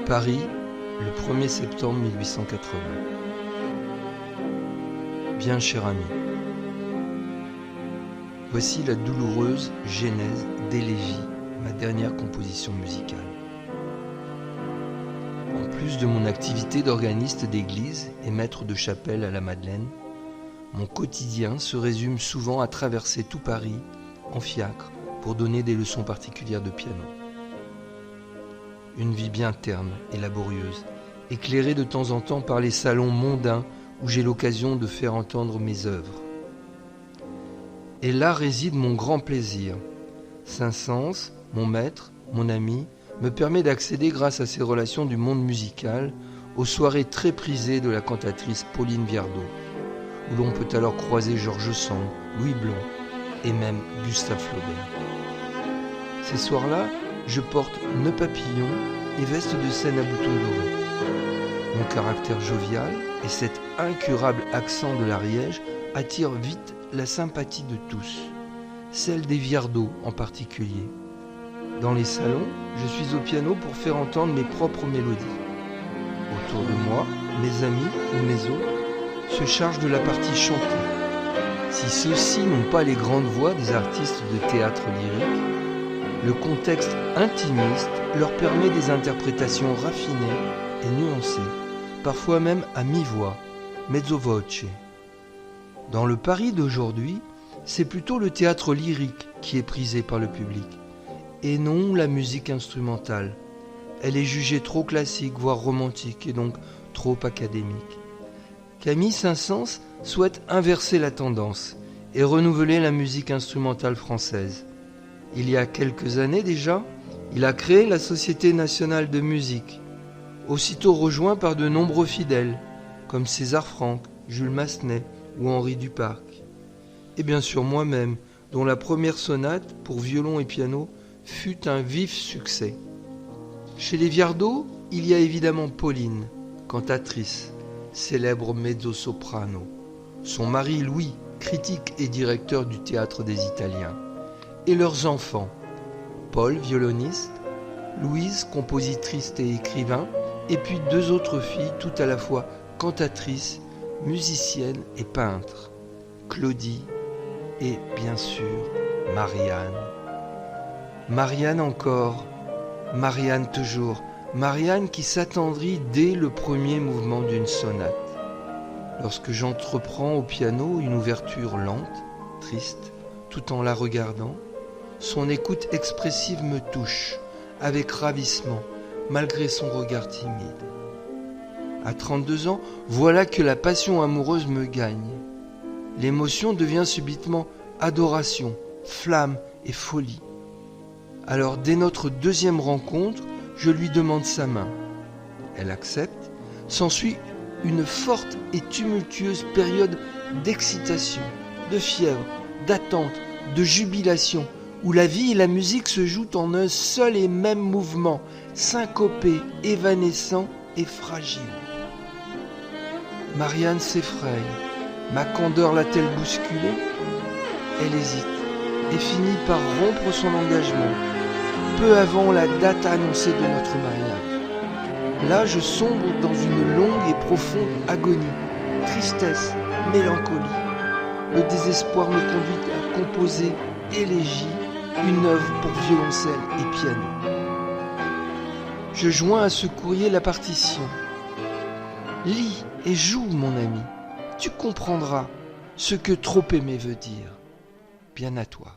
Paris, le 1er septembre 1880. Bien cher ami, voici la douloureuse genèse d'Élégie, ma dernière composition musicale. En plus de mon activité d'organiste d'église et maître de chapelle à la Madeleine, mon quotidien se résume souvent à traverser tout Paris en fiacre pour donner des leçons particulières de piano. Une vie bien terne et laborieuse, éclairée de temps en temps par les salons mondains où j'ai l'occasion de faire entendre mes œuvres. Et là réside mon grand plaisir. Saint-Saëns, mon maître, mon ami, me permet d'accéder grâce à ses relations du monde musical aux soirées très prisées de la cantatrice Pauline Viardot, où l'on peut alors croiser Georges Sand, Louis Blanc et même Gustave Flaubert. Ces soirs-là, je porte nœud papillon et veste de scène à boutons dorés. Mon caractère jovial et cet incurable accent de l'Ariège attirent vite la sympathie de tous, celle des Viardot en particulier. Dans les salons, je suis au piano pour faire entendre mes propres mélodies. Autour de moi, mes amis ou mes hôtes se chargent de la partie chantée. Si ceux-ci n'ont pas les grandes voix des artistes de théâtre lyrique, le contexte intimiste leur permet des interprétations raffinées et nuancées, parfois même à mi-voix, mezzo voce. Dans le Paris d'aujourd'hui, c'est plutôt le théâtre lyrique qui est prisé par le public, et non la musique instrumentale. Elle est jugée trop classique, voire romantique, et donc trop académique. Camille Saint-Saëns souhaite inverser la tendance et renouveler la musique instrumentale française. Il y a quelques années déjà, il a créé la Société nationale de musique, aussitôt rejoint par de nombreux fidèles, comme César Franck, Jules Massenet ou Henri Duparc. Et bien sûr moi-même, dont la première sonate pour violon et piano fut un vif succès. Chez les Viardot, il y a évidemment Pauline, cantatrice, célèbre mezzo-soprano, son mari Louis, critique et directeur du Théâtre des Italiens, et leurs enfants, Paul, violoniste, Louise, compositrice et écrivain, et puis deux autres filles, tout à la fois cantatrices, musiciennes et peintres, Claudie et bien sûr Marianne. Marianne encore, Marianne toujours, Marianne qui s'attendrit dès le premier mouvement d'une sonate. Lorsque j'entreprends au piano une ouverture lente, triste, tout en la regardant, son écoute expressive me touche, avec ravissement, malgré son regard timide. À 32 ans, voilà que la passion amoureuse me gagne. L'émotion devient subitement adoration, flamme et folie. Alors, dès notre deuxième rencontre, je lui demande sa main. Elle accepte. S'ensuit une forte et tumultueuse période d'excitation, de fièvre, d'attente, de jubilation, où la vie et la musique se jouent en un seul et même mouvement, syncopé, évanescent et fragile. Marianne s'effraie. Ma candeur l'a-t-elle bousculée ? Elle hésite et finit par rompre son engagement, peu avant la date annoncée de notre mariage. Là, je sombre dans une longue et profonde agonie, tristesse, mélancolie. Le désespoir me conduit à composer Élégie, une œuvre pour violoncelle et piano. Je joins à ce courrier la partition. Lis et joue, mon ami. Tu comprendras ce que trop aimer veut dire. Bien à toi.